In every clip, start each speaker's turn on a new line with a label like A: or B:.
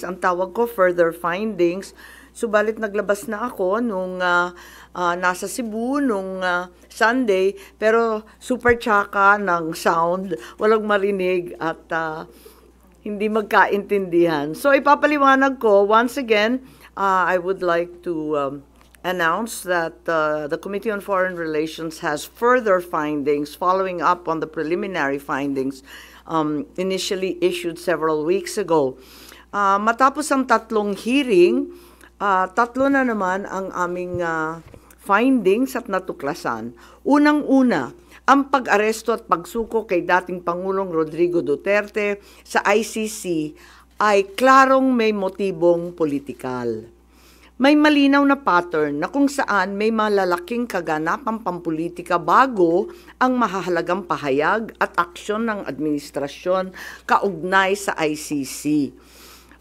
A: ang tawag ko, further findings. Subalit naglabas na ako nung nasa Cebu nung Sunday, pero super tsaka ng sound, walang marinig at hindi magkaintindihan. So ipapaliwanag ko, once again, I would like to announce that the Committee on Foreign Relations has further findings following up on the preliminary findings initially issued several weeks ago. Matapos ang tatlong hearing, tatlo na naman ang aming findings at natuklasan. Unang-una, ang pag-aresto at pagsuko kay dating Pangulong Rodrigo Duterte sa ICC ay klarong may motibong politikal. May malinaw na pattern na kung saan may malalaking kaganapang pampolitika bago ang mahahalagang pahayag at aksyon ng administrasyon kaugnay sa ICC.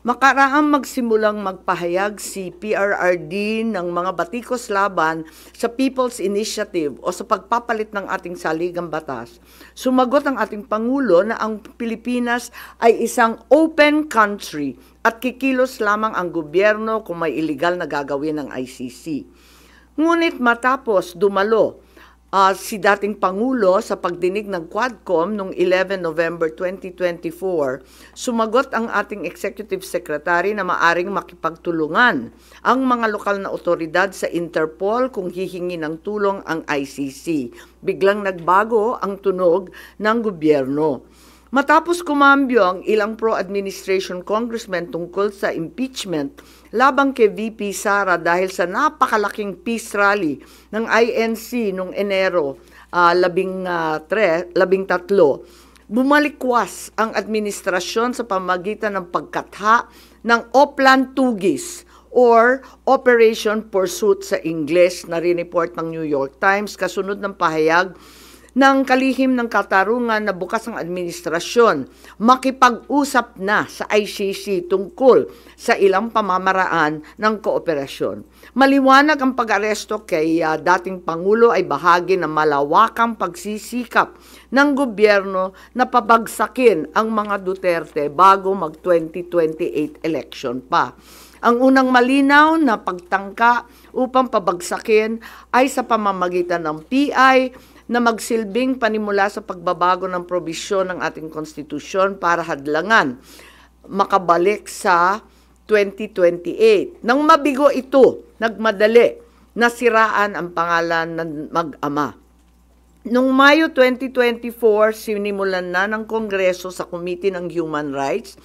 A: Makaraang magsimulang magpahayag si PRRD ng mga batikos laban sa People's Initiative o sa pagpapalit ng ating saligang batas. Sumagot ang ating Pangulo na ang Pilipinas ay isang open country at kikilos lamang ang gobyerno kung may illegal na gagawin ng ICC. Ngunit matapos dumalo si dating Pangulo sa pagdinig ng Quadcom noong 11 November 2024, sumagot ang ating Executive Secretary na maaring makipagtulungan ang mga lokal na otoridad sa Interpol kung hihingi ng tulong ang ICC. Biglang nagbago ang tunog ng gobyerno. Matapos kumambyo ang ilang pro-administration congressmen tungkol sa impeachment labang kay VP Sara dahil sa napakalaking peace rally ng INC noong Enero 13, bumalikwas ang administrasyon sa pamamagitan ng pagkatha ng Oplan Tugis or Operation Pursuit sa English na rineport ng New York Times kasunod ng pahayag ng kalihim ng katarungan na bukas ang administrasyon makipag-usap na sa ICC tungkol sa ilang pamamaraan ng kooperasyon. Maliwanag ang pag-aresto kay dating Pangulo ay bahagi ng malawakang pagsisikap ng gobyerno na pabagsakin ang mga Duterte bago mag-2028 election pa. Ang unang malinaw na pagtangka upang pabagsakin ay sa pamamagitan ng PI na magsilbing panimula sa pagbabago ng probisyon ng ating konstitusyon para hadlangan makabalik sa 2028. Nang mabigo ito, nagmadali na siraan ang pangalan ng mag-ama. Noong Mayo 2024, sinimulan na ng Kongreso sa Committee ng Human Rights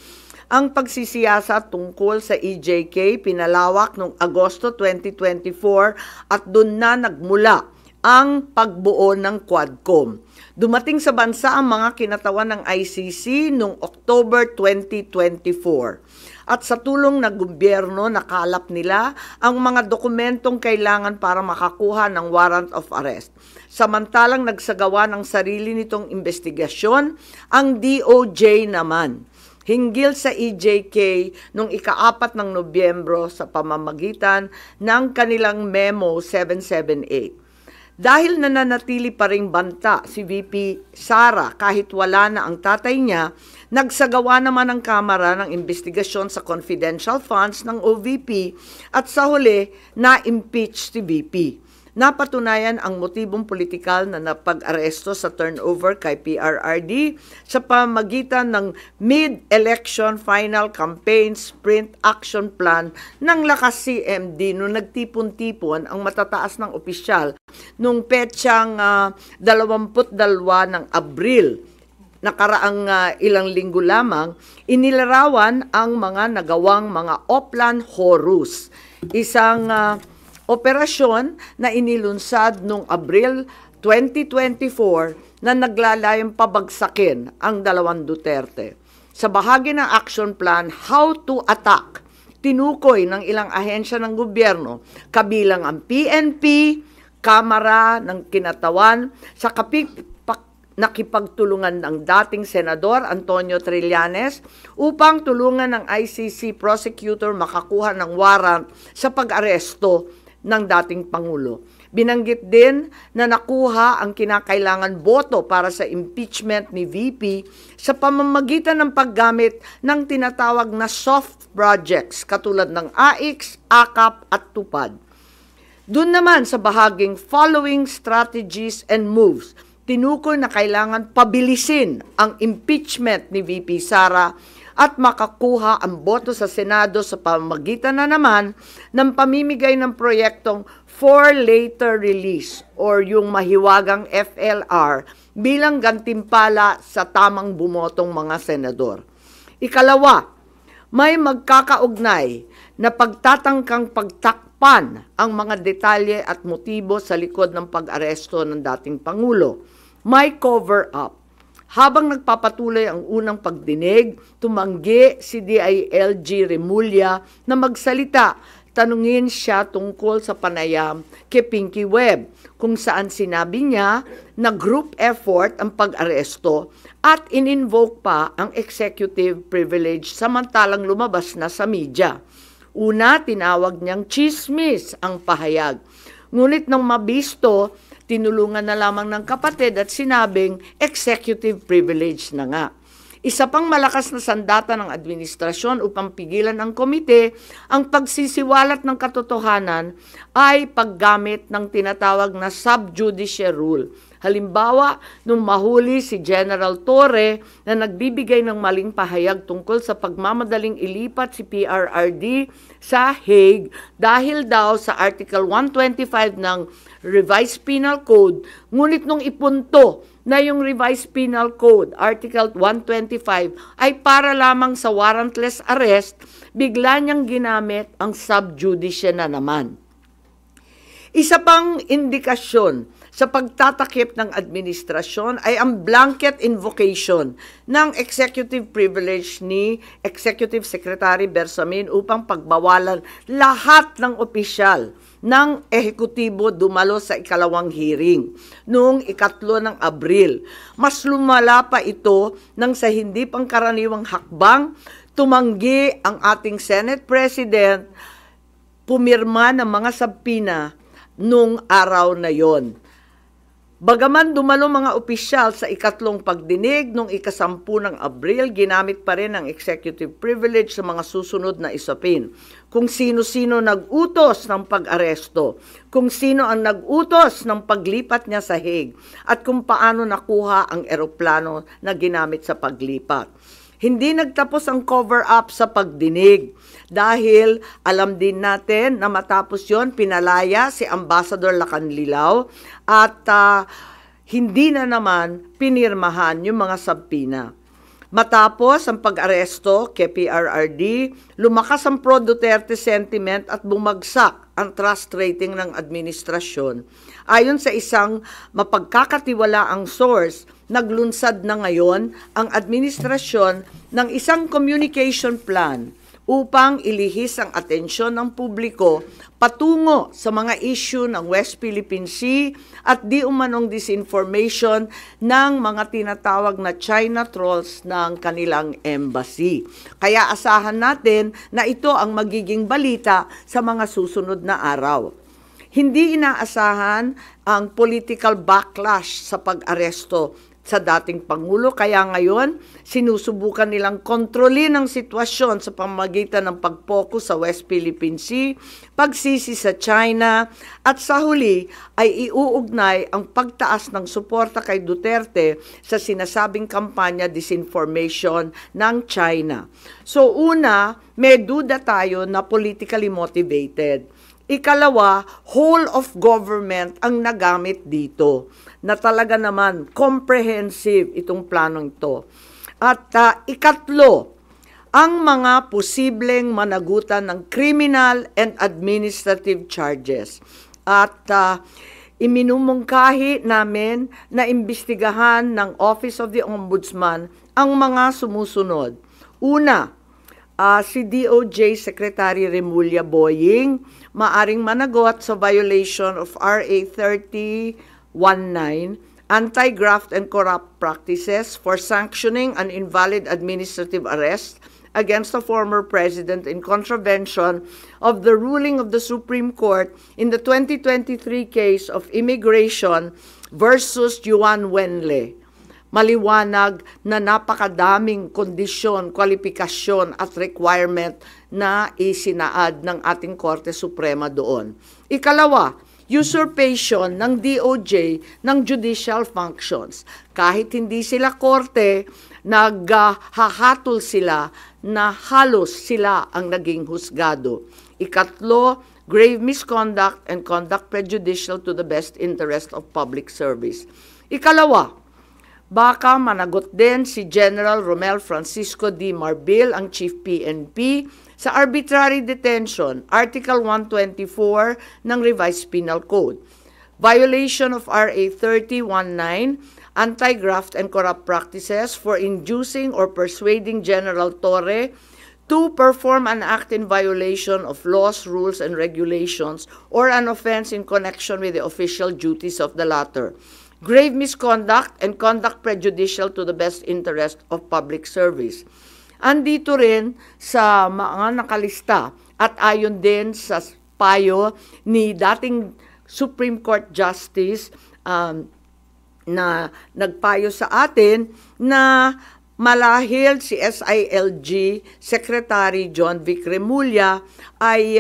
A: ang pagsisiyasa tungkol sa EJK, pinalawak noong Agosto 2024 at doon na nagmula ang pagbuo ng Quadcom. Dumating sa bansa ang mga kinatawan ng ICC noong October 2024. At sa tulong ng gobyerno, nakalap nila ang mga dokumentong kailangan para makakuha ng warrant of arrest. Samantalang nagsagawa ng sarili nitong investigasyon, ang DOJ naman hinggil sa EJK noong ika-4 ng Nobyembro sa pamamagitan ng kanilang Memo 778. Dahil nananatili pa ring banta si VP Sara kahit wala na ang tatay niya, nagsagawa naman ang Kamara ng investigasyon sa confidential funds ng OVP at sa huli na-impeach si VP. Napatunayan ang motibong politikal na napag-aresto sa turnover kay PRRD sa pamamagitan ng mid-election final campaign sprint action plan ng Lakas CMD noong nagtipon-tipon ang matataas ng opisyal noong petsang 22 ng Abril. Nakaraang ilang linggo lamang, inilarawan ang mga nagawang mga Oplan Horus, isang operasyon na inilunsad noong Abril 2024 na naglalayong pabagsakin ang dalawang Duterte. Sa bahagi ng action plan, How to Attack, tinukoy ng ilang ahensya ng gobyerno, kabilang ang PNP, Kamara ng Kinatawan, sa nakipagtulungan ng dating Senador Antonio Trillanes upang tulungan ng ICC prosecutor makakuha ng warrant sa pag-aresto ng dating Pangulo. Binanggit din na nakuha ang kinakailangan boto para sa impeachment ni VP sa pamamagitan ng paggamit ng tinatawag na soft projects katulad ng AIX, AKAP at TUPAD. Doon naman sa bahaging following strategies and moves, tinukoy na kailangan pabilisin ang impeachment ni VP Sara at makakuha ang boto sa Senado sa pamamagitan na naman ng pamimigay ng proyektong for later release or yung mahiwagang FLR bilang gantimpala sa tamang bumotong mga senador. Ikalawa, may magkakaugnay na pagtatangkang pagtakpan ang mga detalye at motibo sa likod ng pag-aresto ng dating Pangulo. May cover-up. Habang nagpapatuloy ang unang pagdinig, tumanggi si DILG Remulla na magsalita. Tanungin siya tungkol sa panayam kay Pinky Webb, kung saan sinabi niya na group effort ang pag-aresto at in-invoke pa ang executive privilege samantalang lumabas na sa media. Una, tinawag niyang chismis ang pahayag. Ngunit nang mabisto, tinulungan na lamang ng kapatid at sinabing executive privilege na nga. Isa pang malakas na sandata ng administrasyon upang pigilan ang komite ang pagsisiwalat ng katotohanan ay paggamit ng tinatawag na sub judice rule. Halimbawa, nung mahuli si General Torre na nagbibigay ng maling pahayag tungkol sa pagmamadaling ilipat si PRRD sa Hague dahil daw sa Article 125 ng Revised Penal Code, ngunit nung ipunto na yung Revised Penal Code, Article 125, ay para lamang sa warrantless arrest, bigla niyang ginamit ang sub judice na naman. Isa pang indikasyon sa pagtatakip ng administrasyon ay ang blanket invocation ng executive privilege ni Executive Secretary Bersamin upang pagbawalan lahat ng opisyal ng ehekutibo dumalo sa ikalawang hearing noong 3 ng Abril. Mas lumala pa ito nang sa hindi pangkaraniwang hakbang, tumanggi ang ating Senate President pumirma ng mga sabpina nung araw na yon. Bagaman dumalo mga opisyal sa 3 pagdinig noong 10 ng Abril, ginamit pa rin ang executive privilege sa mga susunod na isapin. Kung sino-sino nag-utos ng pag-aresto, kung sino ang nag-utos ng paglipat niya sa Hague, at kung paano nakuha ang eroplano na ginamit sa paglipat. Hindi nagtapos ang cover-up sa pagdinig dahil alam din natin na matapos yon pinalaya si Ambassador Lacanlilao at hindi na naman pinirmahan yung mga sabpina. Matapos ang pag-aresto kay PRRD, lumakas ang pro-Duterte sentiment at bumagsak ang trust rating ng administrasyon. Ayon sa isang mapagkakatiwalaang source, naglunsad na ngayon ang administrasyon ng isang communication plan upang ilihis ang atensyon ng publiko patungo sa mga issue ng West Philippine Sea at di umanong disinformation ng mga tinatawag na China trolls ng kanilang embassy. Kaya asahan natin na ito ang magiging balita sa mga susunod na araw. Hindi inaasahan ang political backlash sa pag-aresto sa dating Pangulo, kaya ngayon sinusubukan nilang kontrolin ang sitwasyon sa pamamagitan ng pag-focus sa West Philippine Sea, pagsisi sa China, at sa huli ay iuugnay ang pagtaas ng suporta kay Duterte sa sinasabing kampanya disinformation ng China. So una, may duda tayo na politically motivated. Ikalawa, whole of government ang nagamit dito na talaga naman comprehensive itong planong ito. At ikatlo, ang mga posibleng managutan ng criminal and administrative charges. At iminumungkahi namin na imbestigahan ng Office of the Ombudsman ang mga sumusunod. Una, si DOJ Secretary Remulla Boying maaring managot sa violation of RA 3019, Anti-Graft and Corrupt Practices for sanctioning an invalid administrative arrest against the former president in contravention of the ruling of the Supreme Court in the 2023 case of Immigration versus Juan Wenle. Maliwanag na napakadaming kondisyon, kwalifikasyon at requirement na isinaad ng ating Korte Suprema doon. Ikalawa, usurpation ng DOJ ng judicial functions. Kahit hindi sila korte, naghahatol sila na halos sila ang naging husgado. Ikatlo, grave misconduct and conduct prejudicial to the best interest of public service. Ikalawa, baka managot din si General Romel Francisco D. Marbil, ang Chief PNP, sa arbitrary detention, Article 124 ng Revised Penal Code. Violation of RA 3019, Anti-Graft and Corrupt Practices for inducing or persuading General Torre to perform an act in violation of laws, rules, and regulations or an offense in connection with the official duties of the latter. Grave misconduct and conduct prejudicial to the best interest of public service. Andito rin sa mga nakalista at ayon din sa payo ni dating Supreme Court Justice na nagpayo sa atin na malahil si SILG Secretary John Vic Remulla ay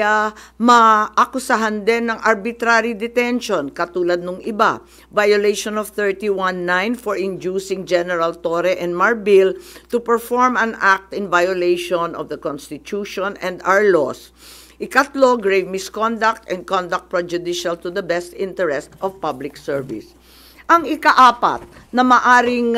A: maakusahan din ng arbitrary detention katulad nung iba. Violation of 319 for inducing General Torre and Marbil to perform an act in violation of the Constitution and our laws. Ikatlo, grave misconduct and conduct prejudicial to the best interest of public service. Ang ikaapat na maaring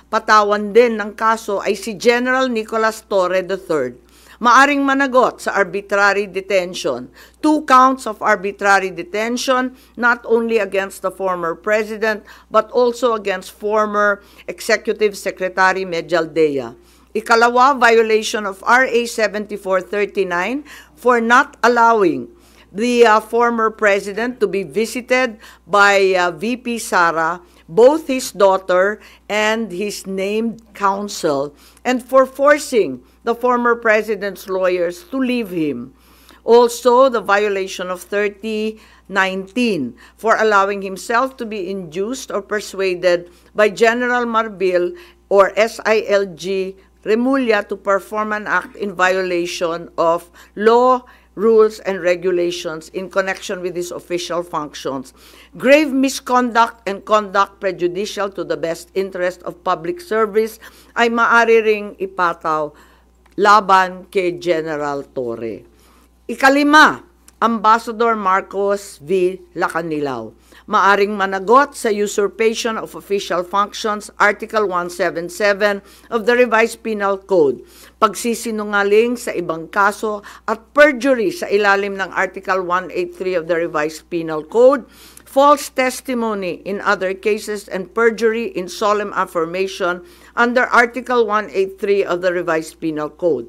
A: patawan din ng kaso ay si General Nicolas Torre III. Maaring managot sa arbitrary detention. 2 counts of arbitrary detention, not only against the former president, but also against former Executive Secretary Medialdea. Ikalawa, violation of RA 7439 for not allowing the former president to be visited by VP Sara, both his daughter and his named counsel, and for forcing the former president's lawyers to leave him. Also, the violation of 3019 for allowing himself to be induced or persuaded by General Marbil or SILG Remulla to perform an act in violation of law, rules, and regulations in connection with his official functions. Grave misconduct and conduct prejudicial to the best interest of public service ay maaari ring ipataw laban kay General Torre. Ikalima, Ambassador Marcos V. Lacanilao. Maaring managot sa usurpation of official functions, Article 177 of the Revised Penal Code, pagsisinungaling sa ibang kaso at perjury sa ilalim ng Article 183 of the Revised Penal Code, false testimony in other cases, and perjury in solemn affirmation under Article 183 of the Revised Penal Code,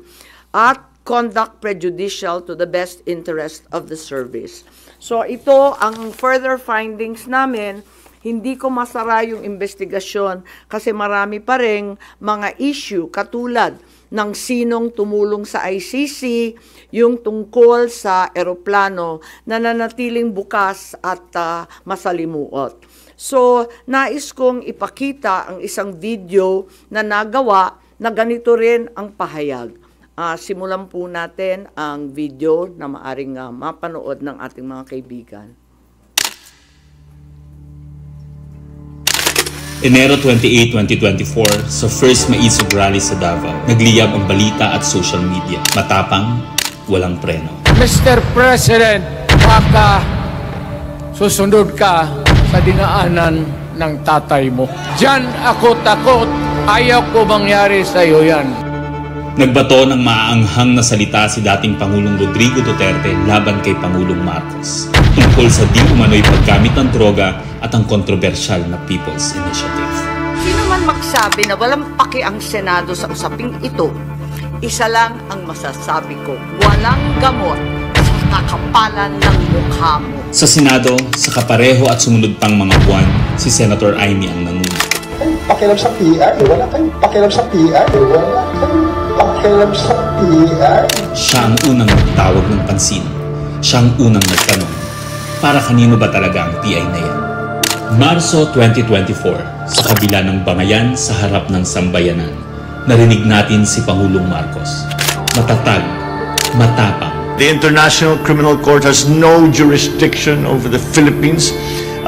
A: at conduct prejudicial to the best interest of the service. So ito ang further findings namin. Hindi ko masara yung investigasyon kasi marami pa ring mga issue katulad ng sinong tumulong sa ICC, yung tungkol sa eroplano na nanatiling bukas at masalimuot. So nais kong ipakita ang isang video na nagawa na ganito rin ang pahayag. Simulan po natin ang video na maaring mapanood ng ating mga kaibigan.
B: Enero 28, 2024, sa first Maisog Rally sa Davao, nagliyab ang balita at social media. Matapang, walang preno.
C: Mr. President, baka susunod ka sa dinaanan ng tatay mo. Diyan ako takot. Ayaw ko mangyari sa iyo yan.
B: Nagbato ng maaanghang na salita si dating Pangulong Rodrigo Duterte laban kay Pangulong Marcos tungkol sa di umano'y paggamit ng droga at ang kontrobersyal na People's Initiative.
A: Sino man magsabi na walang paki ang Senado sa usaping ito, isa lang ang masasabi ko, walang gamot sa kakapalan ng mukha mo.
B: Sa Senado, sa kapareho at sumunod pang mga buwan, si Senator Amy ang nangunan.
D: Pakialam sa PR, wala kayong pakialam sa PR, wala kayong pakialam sa PI.
B: Siya ang unang nagtawag ng pansin. Siya ang unang nagtanong, para kanino ba talaga ang PI na yan? Marso 2024, sa kabila ng bangayan sa harap ng sambayanan, narinig natin si Pangulong Marcos. Matatag, matapang.
E: The International Criminal Court has no jurisdiction over the Philippines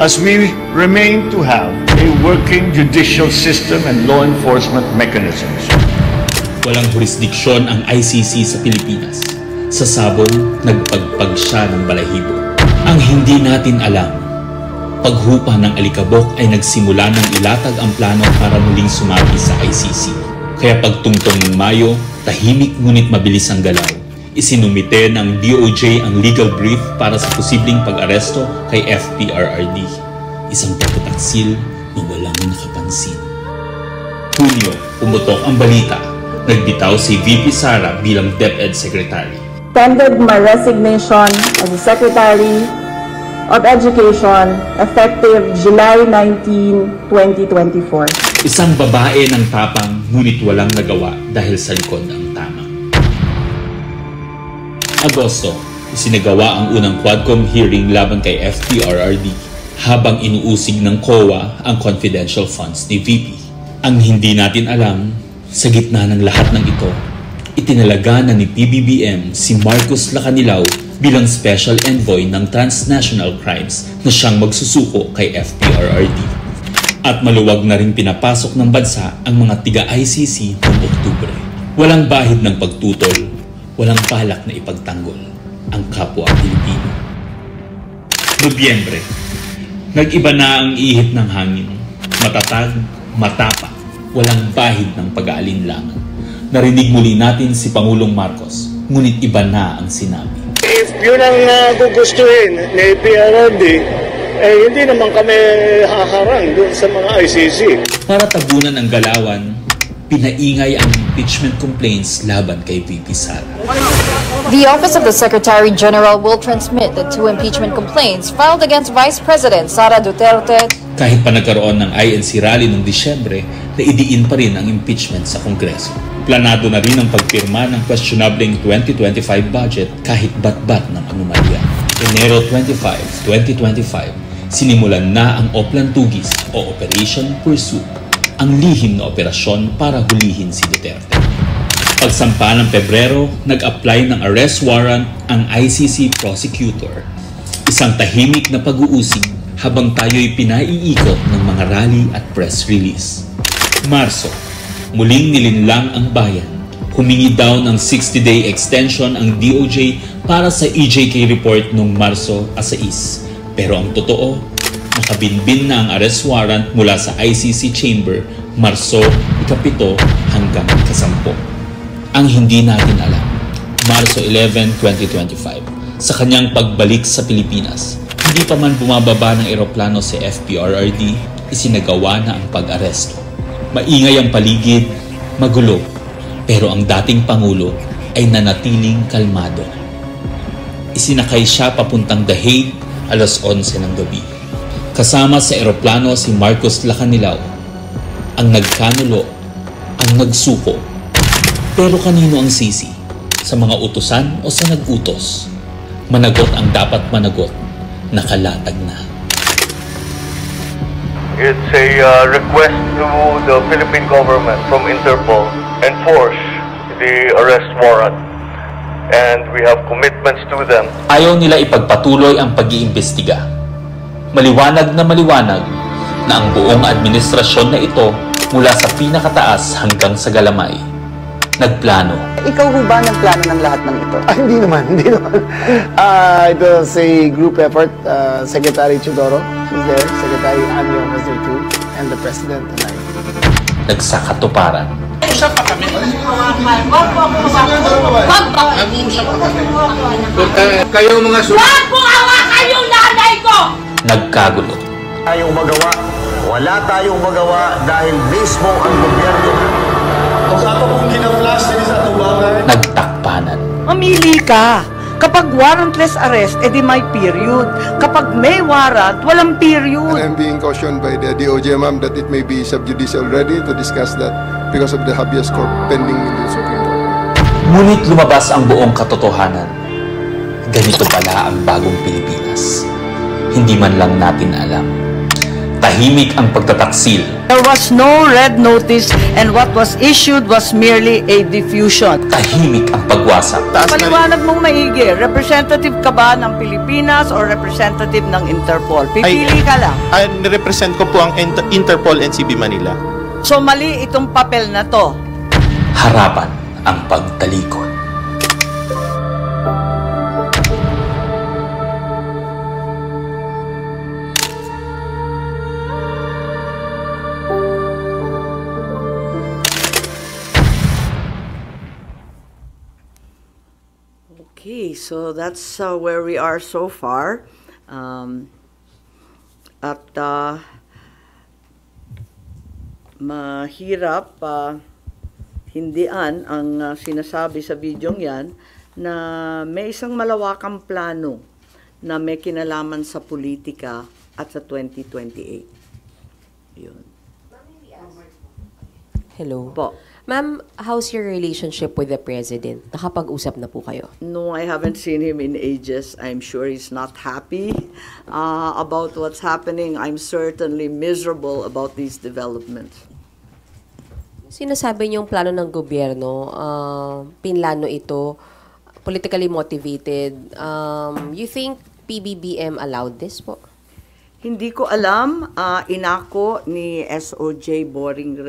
E: as we remain to have a working judicial system and law enforcement mechanisms.
B: Walang jurisdiksyon ang ICC sa Pilipinas. Sa sabong, nagpagpag siya ng balahibo. Ang hindi natin alam, paghupa ng alikabok ay nagsimula ng ilatag ang plano para muling sumagi sa ICC. Kaya pagtungtong ng Mayo, tahimik ngunit mabilis ang galaw. Isinumite ng DOJ ang legal brief para sa posibleng pag-aresto kay FPRRD. Isang pagtataksil na walang nakapansin. Hunyo, umutok ang balita. Nagbitaw si VP Sara bilang DepEd Secretary.
F: Tendered my resignation as the Secretary of Education effective July 19, 2024.
B: Isang babae ng tapang ngunit walang nagawa dahil sa likod ang tama. Agosto, isinagawa ang unang Quadcom hearing laban kay FPRRD habang inuusig ng COA ang confidential funds ni VP. Ang hindi natin alam, sa gitna ng lahat ng ito, itinalaga na ni PBBM si Marcos Lacanilaw bilang Special Envoy ng Transnational Crimes na siyang magsusuko kay FPRRD. At maluwag na rin pinapasok ng bansa ang mga tiga-ICC noong Oktubre. Walang bahid ng pagtutol, walang balak na ipagtanggol ang kapwa Pilipino. Nobyembre, nag-iba na ang ihip ng hangin. Matatag, matapang, walang bahid ng pag-aalinlangan. Narinig muli natin si Pangulong Marcos, ngunit iba na ang sinabi.
G: If yun ang gugustuhin ni PRRD, hindi naman kami haharang doon sa mga ICC.
B: Para tabunan ang galawan, pinaingay ang impeachment complaints laban kay VP Sara.
H: The Office of the Secretary General will transmit the 2 impeachment complaints filed against Vice President Sara Duterte.
B: Kahit pa nagkaroon ng INC rally noong Disyembre, naidiin pa rin ang impeachment sa Kongreso. Planado na rin ang pagpirma ng questionableng 2025 budget kahit bat-bat ng anomalya. Enero 25, 2025, sinimulan na ang Oplan Tugis o Operation Pursuit, ang lihim na operasyon para hulihin si Duterte. Pagsampa ng Pebrero, nag-apply ng arrest warrant ang ICC prosecutor. Isang tahimik na pag-uusig habang tayo'y pinaiikot ng mga rally at press release. Marso, muling nilinlang ang bayan. Humingi daw ng 60-day extension ang DOJ para sa EJK report noong Marso 6. Pero ang totoo, nakabinbin na ang arrest warrant mula sa ICC chamber Marso 7 hanggang 10. Ang hindi natin alam, Marso 11, 2025, sa kanyang pagbalik sa Pilipinas, hindi pa man bumababa ng eroplano si FPRRD, isinagawa na ang pag-aresto. Maingay ang paligid, magulo, pero ang dating Pangulo ay nanatiling kalmado. Isinakay siya papuntang The Hague alas 11 ng gabi. Kasama sa eroplano si Marcos Lacanilaw, ang nagkanulo, ang nagsuko. Pero kanino ang sisi? Sa mga utusan o sa nag-utos? Managot ang dapat managot, nakalatag na.
I: It's a request to the Philippine government from Interpol enforce the arrest warrant, and we have commitments to them.
B: Ayaw nila ipagpatuloy ang pag-iimbestiga. Maliwanag na ang buong administrasyon na ito mula sa pinakataas hanggang sa galamay nagplano.
J: Ikaw ho ba nagplano ng lahat ng ito?
D: Hindi naman. It was a group effort. Secretary Chudoro was there, Secretary Anyo was there too, and the President and I.
B: Nagsakatuparan.
K: Usap pa kami. Kayo mga sulat. Wag mo awa kayong nanay ko!
B: Nagkagulo.
L: Tayong magawa. Wala tayong magawa dahil mismo ang gobyerno.
B: Nagtakpanan.
A: Mamili ka. Kapag warrantless arrest, edi may period. Kapag may warrant, walang period.
M: And I'm being cautioned by the DOJ, ma'am, that it may be sub judice already to discuss that because of the habeas corpus pending in the Supreme Court.
B: Ngunit lumabas ang buong katotohanan. Ganito pala ang bagong Pilipinas. Hindi man lang natin alam. Tahimik ang pagtataksil.
A: There was no red notice and what was issued was merely a diffusion.
B: Tahimik ang pagwasak.
A: Paliwanag mong maigi, representative ka ba ng Pilipinas or representative ng Interpol? Pipili ka lang.
N: Nirepresent ko po ang Interpol NCB Manila.
A: So mali itong papel na to.
B: Harapan ang pagtalikod.
A: Okay, so that's where we are so far. Mahirap hindian ang sinasabi sa bidyong yan na may isang malawakang plano na may kinalaman sa politika at sa 2028. Yun.
O: Hello.
A: Po.
O: Ma'am, how's your relationship with the President? Nakapag-usap na po kayo?
A: No, I haven't seen him in ages. I'm sure he's not happy about what's happening. I'm certainly miserable about these developments.
O: Sinasabi niyong plano ng gobyerno, pinlano ito, politically motivated. You think PBBM allowed this po?
A: Hindi ko alam, inako ni SOJ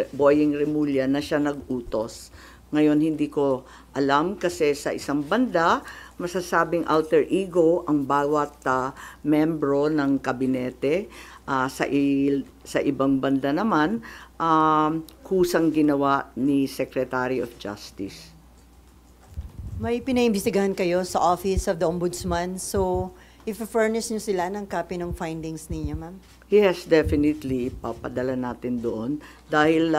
A: Boying Remulla na siya nag-utos. Ngayon hindi ko alam kasi sa isang banda, masasabing alter ego ang bawat membro ng kabinete. Sa ibang banda naman, kusang ginawa ni Secretary of Justice.
P: May pinaimbestigahan kayo sa Office of the Ombudsman, so i-furnish nyo sila ng copy ng findings ninyo, ma'am?
A: Yes, definitely. Papadala natin doon. Dahil,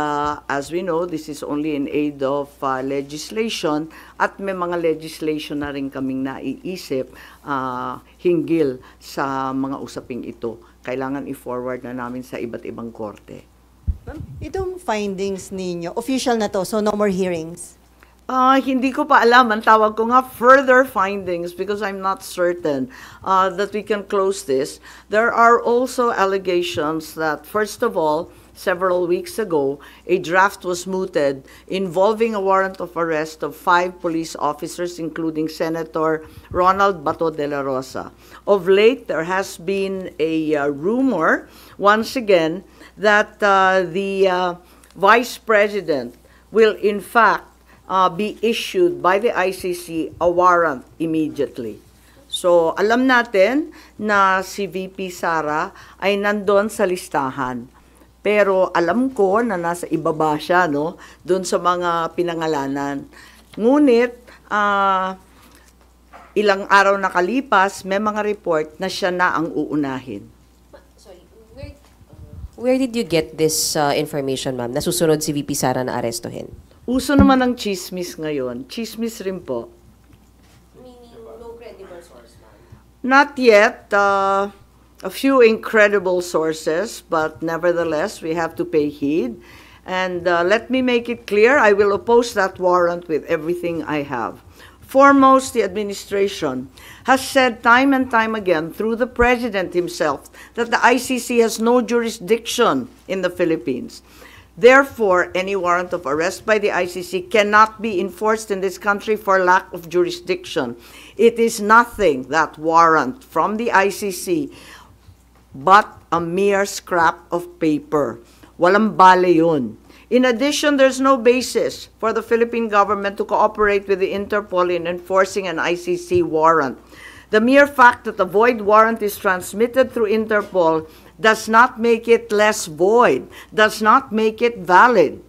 A: as we know, this is only in aid of legislation at may mga legislation na rin kaming naiisip hinggil sa mga usaping ito. Kailangan i-forward na namin sa iba't ibang korte.
P: Ma'am, itong findings ninyo, official na to, so no more hearings?
A: Hindi ko pa alam. Ang tawag ko nga further findings because I'm not certain that we can close this. There are also allegations that, first of all, several weeks ago, a draft was mooted involving a warrant of arrest of 5 police officers, including Senator Ronald Bato de la Rosa. Of late, there has been a rumor, once again, that the Vice President will, in fact, be issued by the ICC a warrant immediately. So, alam natin na si VP Sara ay nandun sa listahan. Pero alam ko na nasa ibaba siya, no? Doon sa mga pinangalanan. Ngunit, ilang araw nakalipas, may mga report na siya na ang uunahin.
O: Where did you get this information, ma'am? Nasusunod si VP Sara na arestuhin?
A: Uso naman ng chismis ngayon. Chismis rin po.
O: Meaning, no credible source, ma'am?
A: Not yet. A few incredible sources, but nevertheless, we have to pay heed. And let me make it clear, I will oppose that warrant with everything I have. Foremost, the administration has said time and time again through the President himself that the ICC has no jurisdiction in the Philippines. Therefore, any warrant of arrest by the ICC cannot be enforced in this country for lack of jurisdiction. It is nothing, that warrant from the ICC, but a mere scrap of paper. Walang bale yun. In addition, there's no basis for the Philippine government to cooperate with the Interpol in enforcing an ICC warrant. The mere fact that a void warrant is transmitted through Interpol does not make it less void, does not make it valid.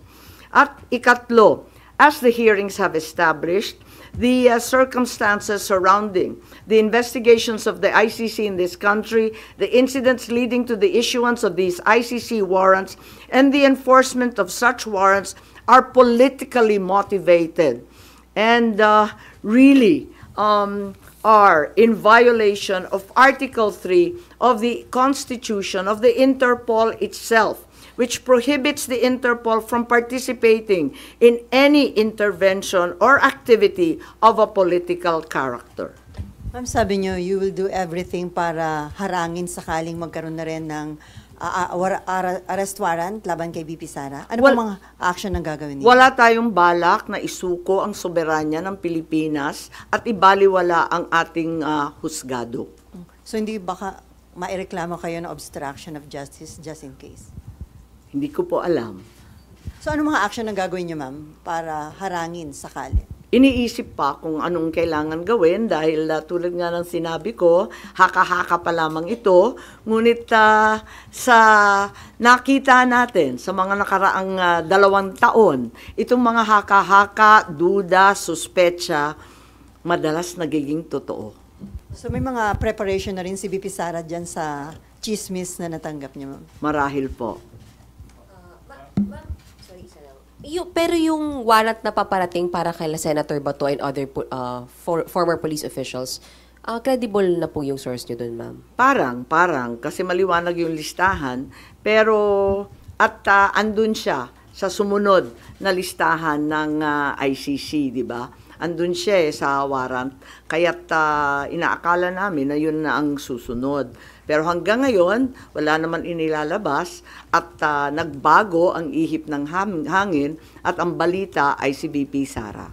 A: At ikatlo, as the hearings have established, the circumstances surrounding the investigations of the ICC in this country, the incidents leading to the issuance of these ICC warrants, and the enforcement of such warrants are politically motivated and really are in violation of Article 3 of the Constitution of the Interpol itself, which prohibits the Interpol from participating in any intervention or activity of a political character.
P: Ma'am, sabi niyo, you will do everything para harangin sakaling magkaroon na rin ng arrest warrant laban kay VP Sara. Ano po mga action ang gagawin niyo?
A: Wala tayong balak na isuko ang soberanya ng Pilipinas at ibaliwala ang ating husgado.
P: So hindi baka maireklamo kayo ng obstruction of justice just in case?
A: Hindi ko po alam.
P: So ano mga action ang gagawin niyo, ma'am, para harangin sakali?
A: Iniisip pa kung anong kailangan gawin dahil tulad nga ng sinabi ko, haka-haka pa lamang ito. Ngunit sa nakita natin sa mga nakaraang 2 taon, itong mga haka-haka, duda, suspecha, madalas nagiging totoo.
P: So may mga preparation na rin si VP Sara dyan sa chismis na natanggap niyo, ma'am?
A: Marahil po.
O: Pero yung warrant na paparating para kay Senator Bato and other former police officials, credible na po yung source nyo dun, ma'am?
A: Parang, kasi maliwanag yung listahan, pero andun siya sa sumunod na listahan ng ICC, di ba? Andun siya sa warrant, kaya't inaakala namin na yun na ang susunod. Pero hanggang ngayon, wala naman inilalabas at nagbago ang ihip ng hangin at ang balita ay si VP Sara.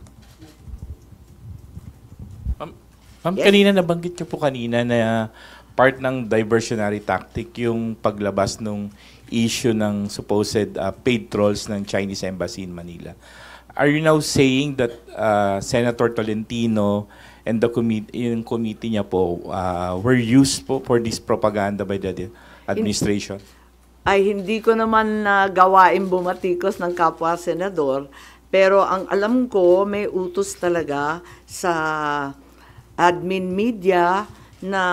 Q: Ma'am, yes? Kanina nabanggit niyo po kanina na part ng diversionary tactic yung paglabas ng issue ng supposed paid trolls ng Chinese Embassy in Manila. Are you now saying that Senator Tolentino and the committee niya po were used po for this propaganda by the administration?
A: Ay hindi ko naman gawain bumatikos ng kapwa senador, pero ang alam ko may utos talaga sa admin media na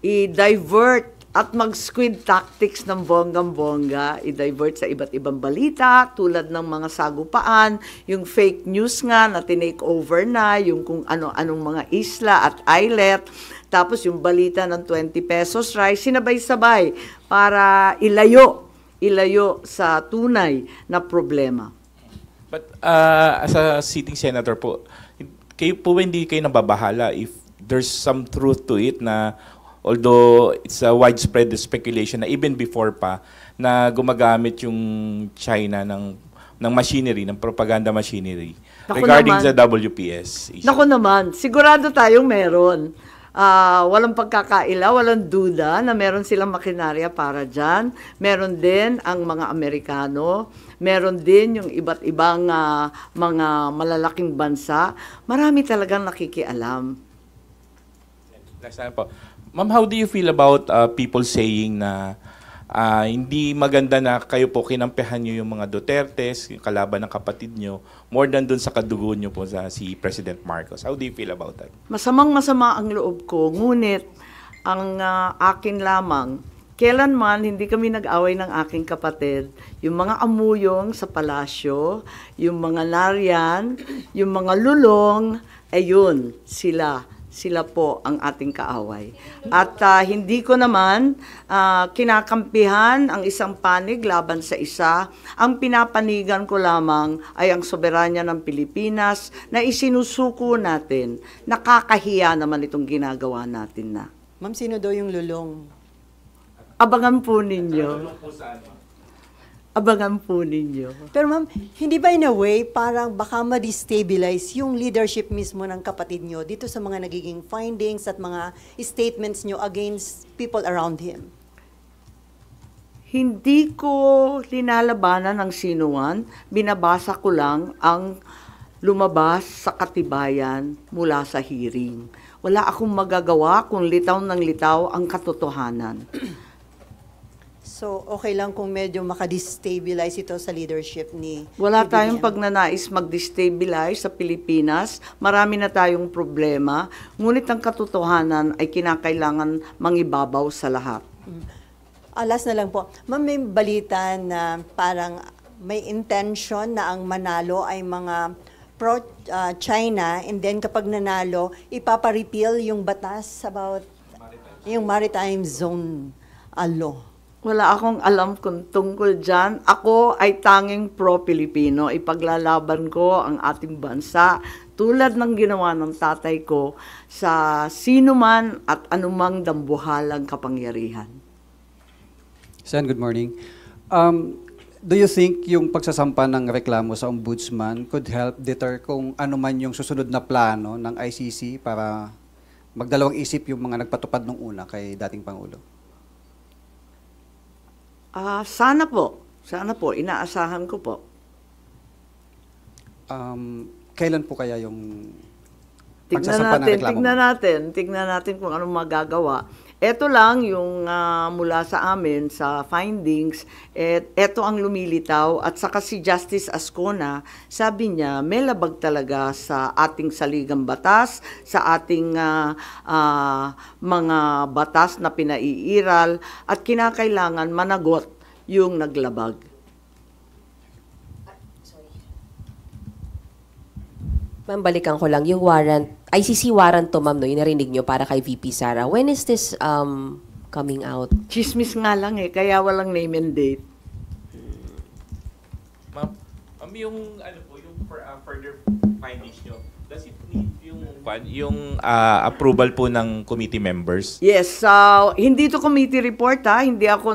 A: i-divert at mag-squid tactics ng bonggang-bongga, i-divert sa iba't ibang balita, tulad ng mga sagupaan, yung fake news nga na tinake over na, yung kung ano-anong mga isla at islet, tapos yung balita ng 20 pesos rice, sinabay-sabay para ilayo sa tunay na problema.
Q: But as a sitting senator po, kayo po hindi kayo nababahala if there's some truth to it na although it's a widespread speculation na even before pa na gumagamit yung China ng machinery, ng propaganda machinery regarding sa WPS issue.
A: Naku naman, sigurado tayong meron. Walang pagkakaila, walang duda na meron silang makinarya para dyan. Meron din ang mga Amerikano, meron din yung iba't ibang mga malalaking bansa. Marami talagang nakikialam.
Q: Next time po. Ma'am, how do you feel about people saying na hindi maganda na kayo po kinampihan nyo yung mga Dutertes, yung kalaban ng kapatid nyo, more than dun sa kadugo nyo po sa si President Marcos? How do you feel about that?
A: Masamang-masama ang loob ko, ngunit ang akin lamang, kailanman hindi kami nag-away ng aking kapatid. Yung mga amuyong sa palasyo, yung mga nariyan, yung mga lulong, ayun, sila po ang ating kaaway. At hindi ko naman kinakampihan ang isang panig laban sa isa. Ang pinapanigan ko lamang ay ang soberanya ng Pilipinas na isinusuko natin. Nakakahiya naman itong ginagawa natin na.
P: Ma'am, sino daw yung lulong?
A: Abangan po ninyo. Abangan po ninyo.
P: Pero ma'am, hindi ba in a way parang baka ma-destabilize yung leadership mismo ng kapatid nyo dito sa mga nagiging findings at mga statements nyo against people around him?
A: Hindi ko linalabanan ng sinuman, binabasa ko lang ang lumabas sa katibayan mula sa hearing. Wala akong magagawa kung litaw ng litaw ang katotohanan.
P: So, okay lang kung medyo makadestabilize ito sa leadership ni
A: Wala
P: PBBM.
A: tayong pagnanais mag-destabilize sa Pilipinas. Marami na tayong problema. Ngunit ang katotohanan ay kinakailangan mangibabaw sa lahat.
P: Last na lang po. Ma'am, may balita na parang may intention na ang manalo ay mga pro-China and then kapag nanalo, ipapa-repeal yung batas about yung maritime zone law.
A: Wala akong alam kung tungkol dyan. Ako ay tanging pro-Pilipino. Ipaglalaban ko ang ating bansa tulad ng ginawa ng tatay ko sa sino man at anumang dambuhalang kapangyarihan.
R: Sen, good morning. Do you think yung pagsasampa ng reklamo sa ombudsman could help deter kung ano man yung susunod na plano ng ICC para magdalawang isip yung mga nagpatupad nung una kay dating Pangulo?
A: Sana po. Sana po. Inaasahan ko po.
R: Kailan po kaya yung pagsasampa ng reklamo?
A: Tignan natin kung anong magagawa. Ito lang yung mula sa amin, sa findings, ito ang lumilitaw. At saka si Justice Ascona, sabi niya, may labag talaga sa ating saligang batas, sa ating mga batas na pinaiiral, at kinakailangan managot yung naglabag.
O: Ma'am, balikan ko lang. Yung warrant, ICC warrant to, ma'am, no, yung narinig nyo para kay VP Sara. When is this coming out?
A: Chismis nga lang kaya walang name and date.
Q: Ma'am, yung further findings nyo, does it need yung approval po ng committee members?
A: Yes, hindi to committee report hindi ako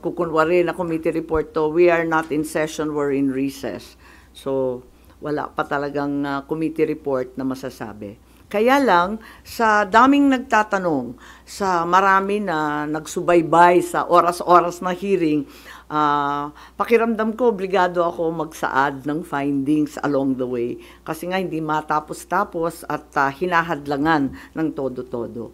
A: kukunwari na committee report to. We are not in session, we're in recess. So, wala pa talagang committee report na masasabi. Kaya lang, sa daming nagtatanong, sa marami na nagsubaybay sa oras-oras na hearing, pakiramdam ko, obligado ako magsaad ng findings along the way. Kasi nga hindi matapos-tapos at hinahadlangan ng todo-todo.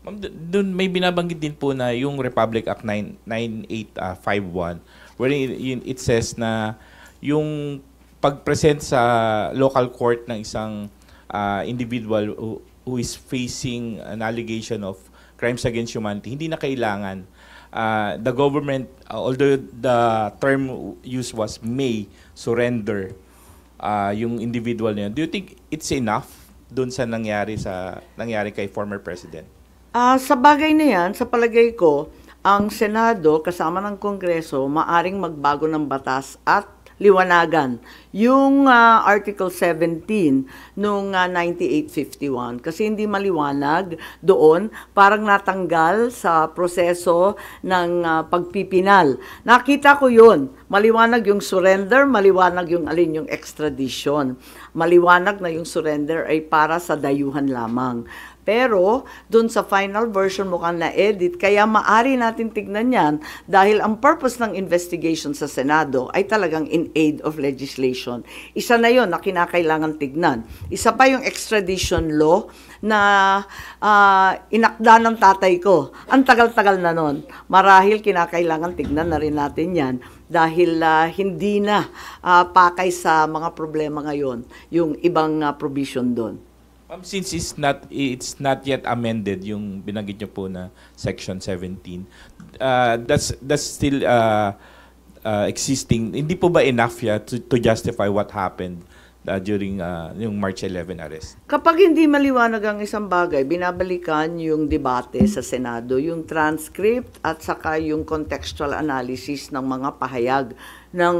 Q: Ma'am, doon may binabanggit din po na yung Republic Act 9851, wherein it says na yung pag-present sa local court ng isang individual who is facing an allegation of crimes against humanity, hindi na kailangan. The government, although the term used was may surrender yung individual niya, do you think it's enough doon sa nangyari kay former president?
A: Sa bagay na yan, sa palagay ko, ang Senado kasama ng Kongreso maaring magbago ng batas at liwanagan yung Article 17 nung 9851 kasi hindi maliwanag doon, parang natanggal sa proseso ng pagpipinal. Nakita ko yun, maliwanag yung surrender, maliwanag yung alin yung extradition. Maliwanag na yung surrender ay para sa dayuhan lamang. Pero, dun sa final version mukhang na-edit, kaya maari natin tignan yan dahil ang purpose ng investigation sa Senado ay talagang in aid of legislation. Isa na yon na kinakailangan tignan. Isa pa yung extradition law na inakda ng tatay ko. Ang tagal-tagal na nun. Marahil kinakailangan tignan na rin natin yan dahil hindi na pakay sa mga problema ngayon yung ibang provision doon.
Q: Since it's not yet amended yung binanggit niyo po na Section 17, that's still existing. Hindi po ba enough to justify what happened during yung March 11 arrest? Kapag
A: hindi maliwanag ang isang bagay, binabalikan yung debate sa Senado, yung transcript at saka yung contextual analysis ng mga pahayag ng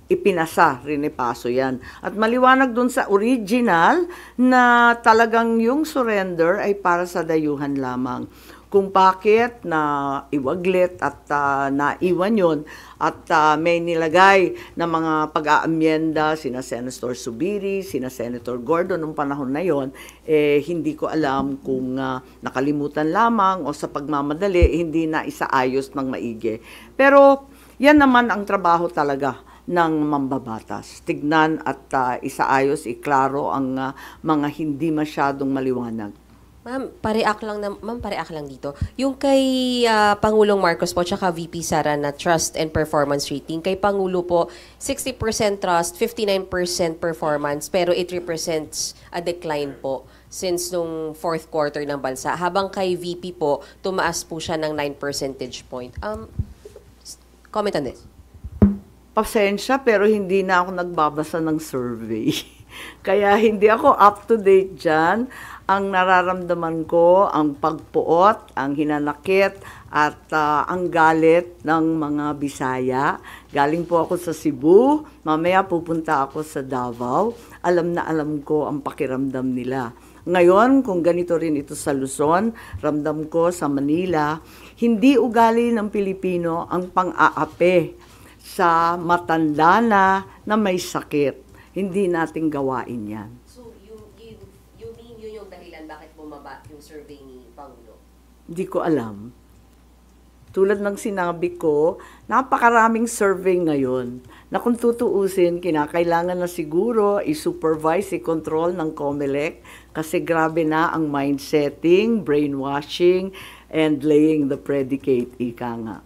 A: ipinasa, rinipaso yan. At maliwanag dun sa original na talagang yung surrender ay para sa dayuhan lamang. Kung bakit na iwaglit at naiwan yun at may nilagay na mga pag-aamyenda sina Senator Subiri, sina Senator Gordon nung panahon na yon, hindi ko alam kung nakalimutan lamang o sa pagmamadali hindi na isaayos ng maigi. Pero yan naman ang trabaho talaga ng mambabatas. Tignan at isaayos, iklaro ang mga hindi masyadong maliwanag.
O: Ma'am, pareact lang dito. Yung kay Pangulong Marcos po tsaka VP Sara na trust and performance rating, kay Pangulo po 60% trust, 59% performance, pero it represents a decline po since nung fourth quarter ng bansa. Habang kay VP po, tumaas po siya ng 9 percentage point. Comment on this.
A: Pasensya, pero hindi na ako nagbabasa ng survey. Kaya hindi ako up to date dyan. Ang nararamdaman ko, ang pagpuot, ang hinanakit, at ang galit ng mga Bisaya. Galing po ako sa Cebu, mamaya pupunta ako sa Davao. Alam na alam ko ang pakiramdam nila. Ngayon, kung ganito rin ito sa Luzon, ramdam ko sa Manila, hindi ugali ng Pilipino ang pang-aapi sa matanda na may sakit. Hindi natin gawain yan.
O: So, you mean yun yung dahilan bakit bumaba yung survey ni Pangulo?
A: Hindi ko alam. Tulad ng sinabi ko, napakaraming survey ngayon na kung tutuusin, kinakailangan na siguro i-supervise, i-control ng COMELEC kasi grabe na ang mindsetting, brainwashing, and laying the predicate, ika nga.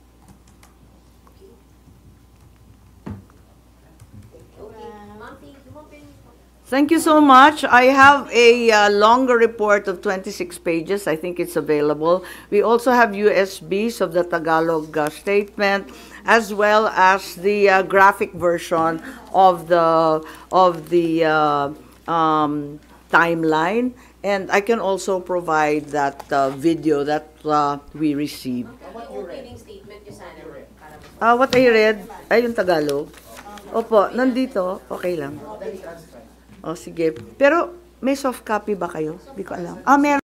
A: Thank you so much. I have a longer report of 26 pages. I think it's available. We also have USBs of the Tagalog statement, as well as the graphic version of the timeline. And I can also provide that video that we received. What I read, ay yung Tagalog. Opo, nandito. Okay lang. O, sige. Pero may soft copy ba kayo? Hindi ko alam. Meron.